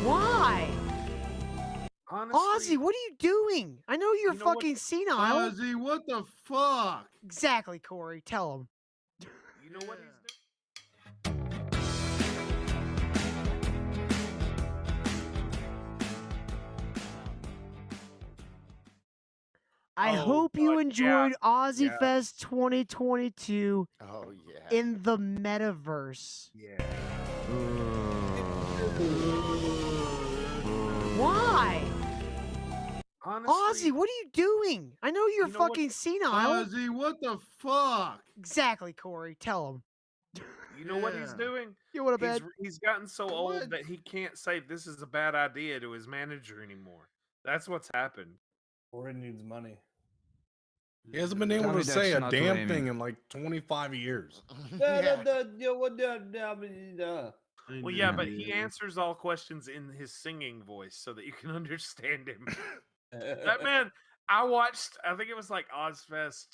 Why? Honestly, Ozzy, what are you doing? I know you're You know what? fucking senile. Ozzy, what the fuck? Exactly, Corey. Tell him. you know what he's doing? I Oh, hope you God, enjoyed Ozzy yeah. Fest 2022 Oh yeah. in the metaverse. Yeah. Why? Honestly, Ozzy, what are you doing? I know you're You know what? fucking senile. Ozzy, what the fuck? Exactly, Corey. Tell him. you know what he's Yeah. doing? You want to bet? He's gotten so old What? that he can't say this is a bad idea to his manager anymore. That's what's happened. Or it needs money. He hasn't been able Tell me to say a that's not damn Lemmy. thing in like 25 years. Yeah. Well, yeah, but he answers all questions in his singing voice so that you can understand him. That man, I watched. I think it was like Ozfest.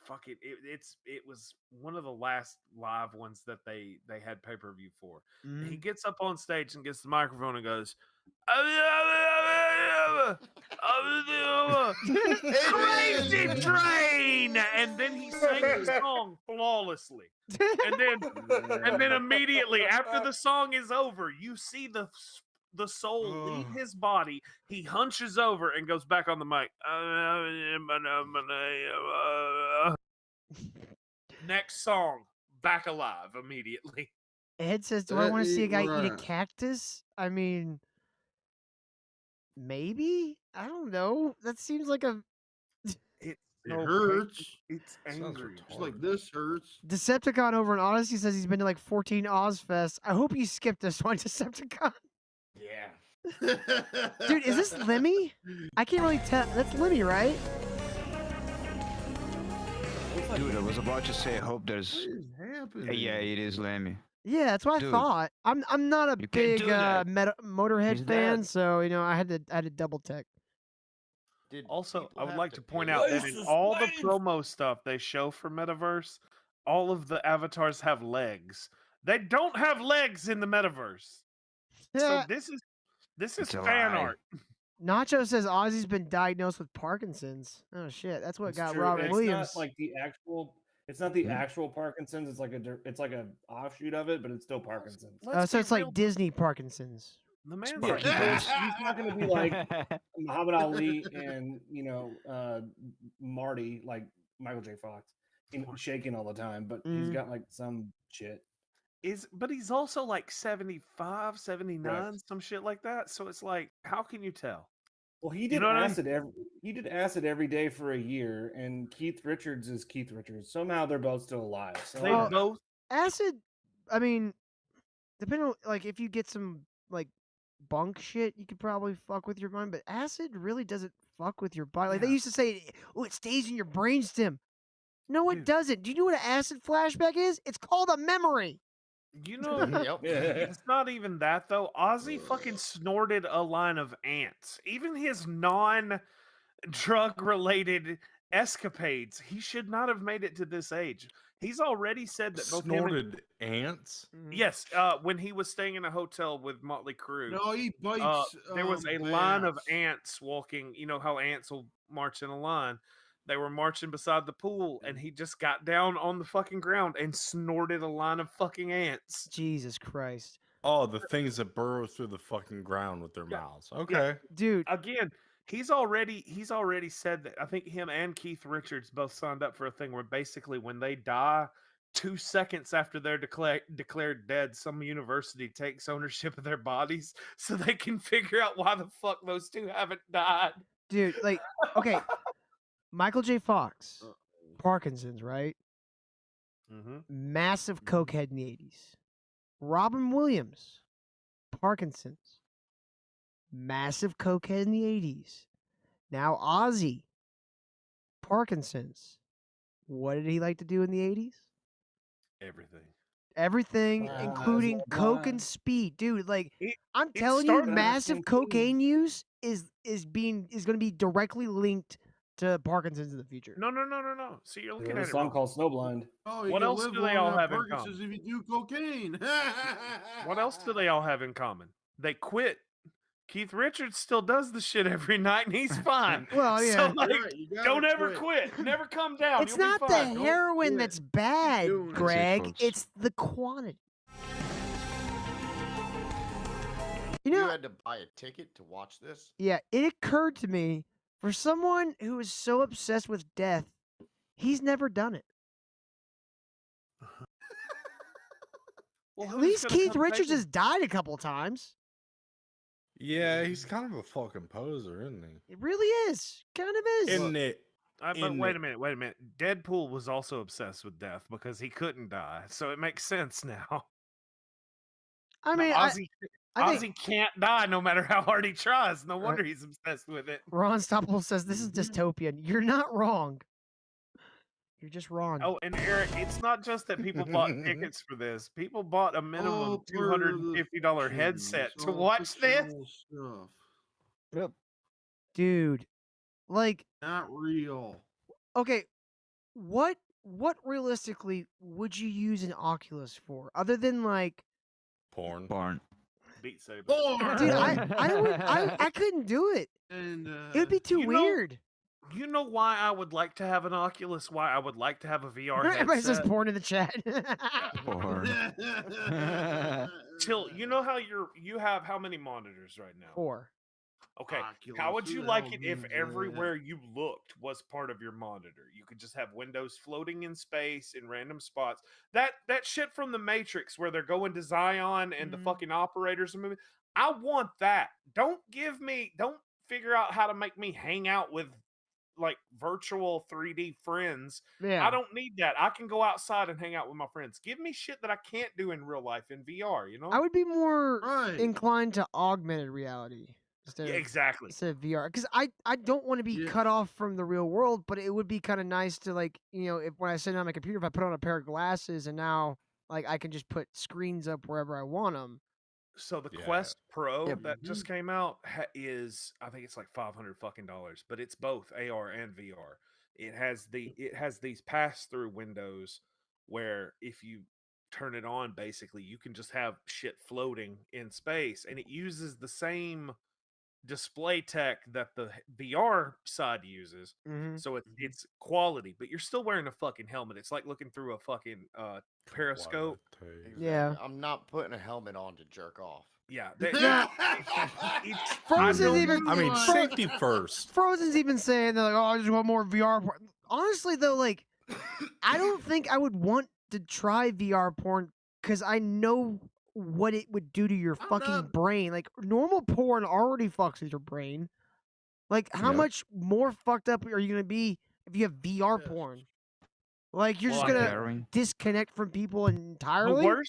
Fuck it. It was one of the last live ones that they had pay per view for. Mm. He gets up on stage and gets the microphone and goes, "Crazy train," and then he sang the song flawlessly. And then immediately after the song is over, you see the soul leave his body. He hunches over and goes back on the mic. Next song, back alive immediately. Ed says, "Do I want to see a guy eat a cactus?" I mean, maybe. I don't know. That seems like a It hurts. It's Sounds angry. It's like this hurts. Decepticon over in Odyssey says he's been to like 14 Ozfests. I hope you skipped this one, Decepticon. Yeah. Dude, is this Lemmy? I can't really tell. That's Lemmy, right? Dude, I was about to say, I hope there's. What is happening? Yeah, it is Lemmy. Yeah, that's what I Dude. thought. I'm not a You can't big do that. Motorhead He's fan, dead. so I had to double check. Did Also, people I would have like to point pay? out that in all the promo stuff they show for Metaverse, all of the avatars have legs. They don't have legs in the Metaverse. So Yeah. this is It's a fan lie. art. Nacho says Ozzy's been diagnosed with Parkinson's. Oh shit, that's what It's got true. Robert It's Williams. not like the actual. It's not the actual Parkinson's. It's like a offshoot of it, but it's still Parkinson's. Let's So be it's like real, Disney Parkinson's. the man's Yeah, like, he's not going to be like Muhammad Ali and Marty, like Michael J. Fox, shaking all the time. But he's got like some shit. but he's also like 75, 79, Correct. some shit like that. So it's like, how can you tell? Well, he did know what I mean? acid he did acid every day for a year, and Keith Richards is Keith Richards. Somehow they're both still alive. So They Well, both Acid, I mean, depending on like if you get some like bunk shit, you could probably fuck with your mind. But acid really doesn't fuck with your body. Like they Yeah. used to say, "Oh, it stays in your brainstem." No, it Dude. doesn't. Do you know what an acid flashback is? It's called a memory. You know, Yep. it's not even that though. Ozzy fucking snorted a line of ants. Even his non-drug related escapades, he should not have made it to this age. He's already said that both him and- Snorted ants. yes, when he was staying in a hotel with Motley Crue, No, he bites. there was a line of bats. ants walking. You know how ants will march in a line. They were marching beside the pool, and he just got down on the fucking ground and snorted a line of fucking ants. Jesus Christ, Oh, the things that burrow through the fucking ground with their Yeah. mouths. Okay. dude. Again, he's already said that. I think him and Keith Richards both signed up for a thing where basically when they die, 2 seconds after they're declared dead, some university takes ownership of their bodies so they can figure out why the fuck those two haven't died. Dude, like, okay, Michael J. Fox, Parkinson's, right? Mm-hmm. Massive cokehead in the 80s. Robin Williams, Parkinson's. Massive cokehead in the 80s. Now Ozzy, Parkinson's. What did he like to do in the 80s? Everything. Everything, Wow. including That's a coke lot. and speed. Dude, like, I'm it telling you, started- massive Cocaine. cocaine use is going to be directly linked to Parkinson's in the future. No. See, you're looking There's at a it song wrong. called Snowblind. Oh, you What can else live do they long all on have in Parkinson's if you do cocaine. What else do they all have in common? They quit. Keith Richards still does the shit every night, and he's fine. Well, yeah. So, like, Right, you gotta don't ever quit. Never come down. It's You'll not be the fine. Don't heroin quit. that's bad, doing it. That's it, Greg. folks. It's the quantity. You You know, had to buy a ticket to watch this? yeah, it occurred to me for someone who is so obsessed with death, he's never done it. Well, At who's least gonna Keith come Richards take him? has died a couple times. Yeah, he's kind of a fucking poser, isn't he? It really is. Kind of is. Isn't it? But in wait it. a minute. Deadpool was also obsessed with death because he couldn't die, so it makes sense now. I mean, I Ozzy, think Ozzy can't die no matter how hard he tries. No wonder he's obsessed with it. Ron Stoppable says this is Mm-hmm. dystopian. You're not wrong. You're just wrong. Oh, and Eric, it's not just that people bought tickets for this. People bought a minimum All part of the $250 fiction. headset It's to all watch this. fictional Stuff. Dude, like, Not real. okay, what realistically would you use an Oculus for, other than like, Porn. Barn. Beat Saber. dude, I couldn't do it. And It would be too you know- weird. You know why I would like to have an Oculus? Why I would like to have a VR Everybody says headset? porn in the chat. Barn. Till you know how you have how many monitors right now? 4. Okay. Oculus, How would who you the like hell it if needs everywhere you looked was part of your monitor? You could just have windows floating in space in random spots. That shit from the Matrix where they're going to Zion and the Mhm. fucking operators are moving. I want that. Don't figure out how to make me hang out with like virtual 3D friends. Yeah. I don't need that. I can go outside and hang out with my friends. Give me shit that I can't do in real life in VR, you know? I would be more Right. inclined to augmented reality instead Yeah, of exactly. VR, because I don't want to be Yeah. cut off from the real world, but it would be kind of nice to, like, you know, if when I sit down on my computer, if I put on a pair of glasses and now like I can just put screens up wherever I want them. So the Yeah. Quest Pro Yep. that just came out is I think it's like $500 fucking dollars, but it's both AR and VR. It has these pass through windows where if you turn it on, basically you can just have shit floating in space, and it uses the same display tech that the VR side uses. Mm-hmm. So it's quality, but you're still wearing a fucking helmet. It's like looking through a fucking periscope. Yeah. I'm not putting a helmet on to jerk off. Yeah. Frozen's even. I mean, Fro- safety first. Frozen's even saying they're like, oh, I just want more VR porn. Honestly, though, like, I don't think I would want to try VR porn because I know what it would do to your I'm fucking not- brain. Like, normal porn already fucks with your brain. Like, how Yep. much more fucked up are you gonna be if you have VR Yes. porn? Like, you're Well, just gonna Carrying. disconnect from people entirely.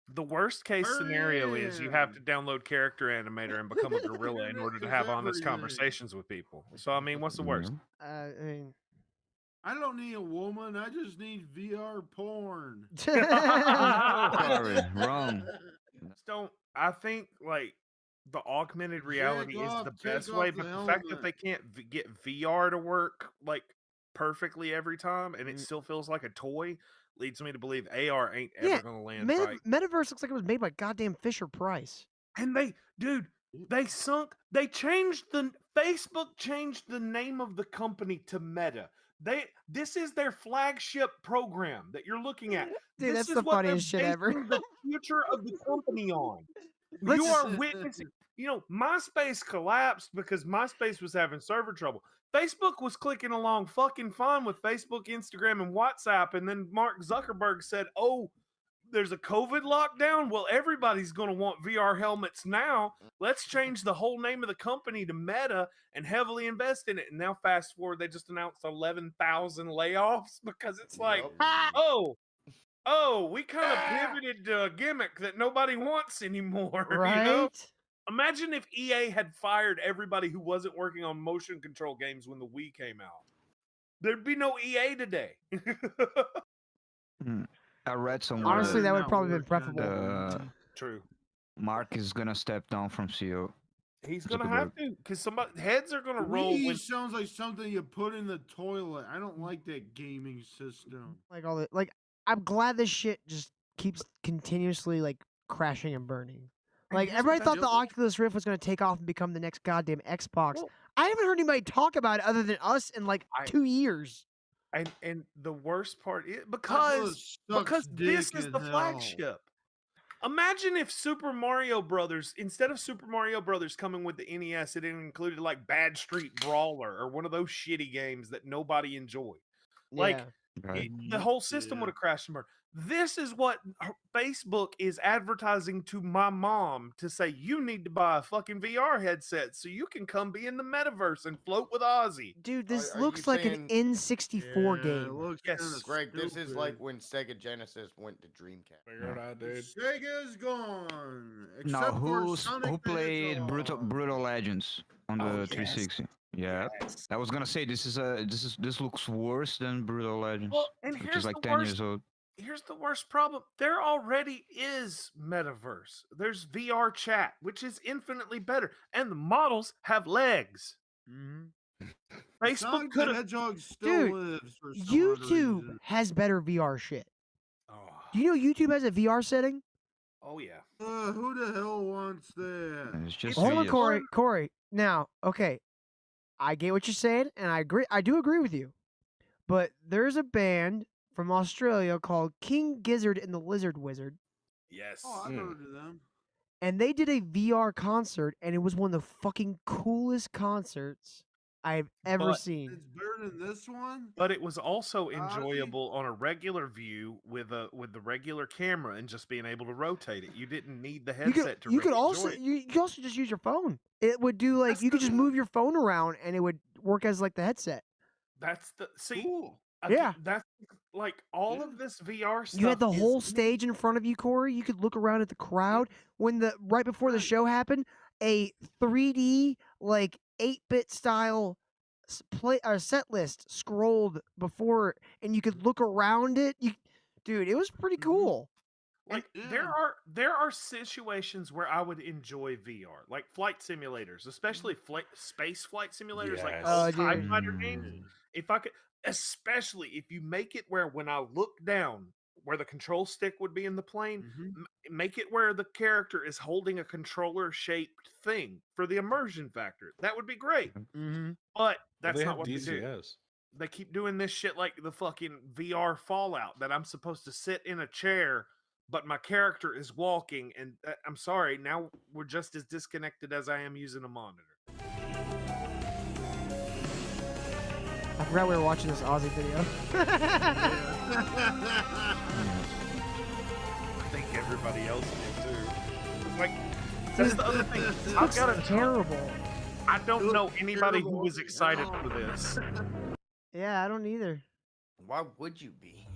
The worst case scenario is you have to download Character Animator and become a gorilla in order to have honest Everything. conversations with people. So I mean, what's the worst? Yeah. I mean, I don't need a woman. I just need VR porn. Sorry, wrong. Just don't. I think like the augmented reality is off- the take best off way, the but the fact that helmet. they can't get VR to work like perfectly every time, and it Mm. still feels like a toy, leads me to believe AR ain't Yeah, ever going to land right. Metaverse looks like it was made by goddamn Fisher Price. And they Facebook changed the name of the company to Meta. This is their flagship program that you're looking at. Dude, This that's is the what they're funniest shit ever. basing the future of the company on. You Let's- are witnessing. You know, MySpace collapsed because MySpace was having server trouble. Facebook was clicking along fucking fine with Facebook, Instagram, and WhatsApp, and then Mark Zuckerberg said, "Oh, there's a COVID lockdown. Well, everybody's going to want VR helmets now. Let's change the whole name of the company to Meta and heavily invest in it." And now, fast forward, they just announced 11,000 layoffs because it's like, Yup. oh, we kind of pivoted to a gimmick that nobody wants anymore. Right? You know? Imagine if EA had fired everybody who wasn't working on motion control games when the Wii came out. There'd be no EA today. I read somewhere Honestly, that would Not probably been working on preferable. that True. Mark is gonna step down from CEO. He's gonna have to, because somebody heads are gonna roll. Wii When, sounds like something you put in the toilet. I don't like that gaming system. Like all the like, I'm glad this shit just keeps continuously like crashing and burning. And Like here's the everybody thought best- the Oculus Rift was gonna take off and become the next goddamn Xbox. Well, I haven't heard anybody talk about it other than us in like I- 2 years. and the worst part is Oculus because sucks this dick is in the hell. flagship. Imagine if Super Mario Brothers, instead of Super Mario Brothers coming with the NES, it included like Bad Street Brawler or one of those shitty games that nobody enjoyed. Like Yeah. Right. the whole system Yeah. would have crashed and burned. This is what Facebook is advertising to my mom to say you need to buy a fucking VR headset so you can come be in the metaverse and float with Ozzy. Dude, this Are you looks like saying- an N64 It game. looks Yes, kinda Greg, this is like stupid. when Sega Genesis went to Dreamcast. Figure it out, dude. Sega's gone. Now, Except for who Sonic the played Hedgehog. Brutal Legends on the Oh, yes. 360? Yeah, Yes. I was gonna say this looks worse than Brutal Legends, Well, and which here's is like the 10 worst. years old. Here's the worst problem. There already is metaverse. There's VR chat, which is infinitely better, and the models have legs. Facebook Sonic could the have. Hedgehog still Dude, lives for some odd YouTube reason. has better VR shit. Oh, Do you know YouTube has a VR setting? oh yeah. Who the hell wants that? It's just Hold on, videos. Corey. Corey. Now, okay, I get what you're saying, and I agree. I do agree with you. But there's a band from Australia called King Gizzard and the Lizard Wizard, Yes. Oh, I've heard of them. and they did a VR concert, and it was one of the fucking coolest concerts I've ever But- seen. It's better than this one. But it was also Ozzy? enjoyable on a regular view with the regular camera and just being able to rotate it. You didn't need the You headset could, you could really also enjoy it. you could also just use your phone. It would do like That's you could the- just move your phone around, and it would work as like the headset. That's the see. Cool. Yeah. That's like all Yeah. of this VR stuff. You had the is whole neat. stage in front of you, Corey. You could look around at the crowd. When the right before the Right. show happened, a 3D like 8-bit style set list scrolled before, and you could look around it. Dude, it was pretty Mhm. cool. Like Yeah. there are situations where I would enjoy VR, like flight simulators, especially space flight simulators, like Yes. old Oh, TIE dude. fighter games. If I could, especially if you make it where when I look down, where the control stick would be in the plane, Mhm. make it where the character is holding a controller-shaped thing for the immersion factor. That would be great. Mm-hmm. But Well, that's they not have what they do. DCS. They keep doing this shit like the fucking VR Fallout that I'm supposed to sit in a chair, but my character is walking. And I'm sorry, now we're just as disconnected as I am using a monitor. I forgot we were watching this Ozzy video. I think everybody else did too. It's like that's the other thing. I've Looks got to terrible. I don't It know looks anybody who terrible. was excited Oh. for this. Yeah, I don't either. Why would you be?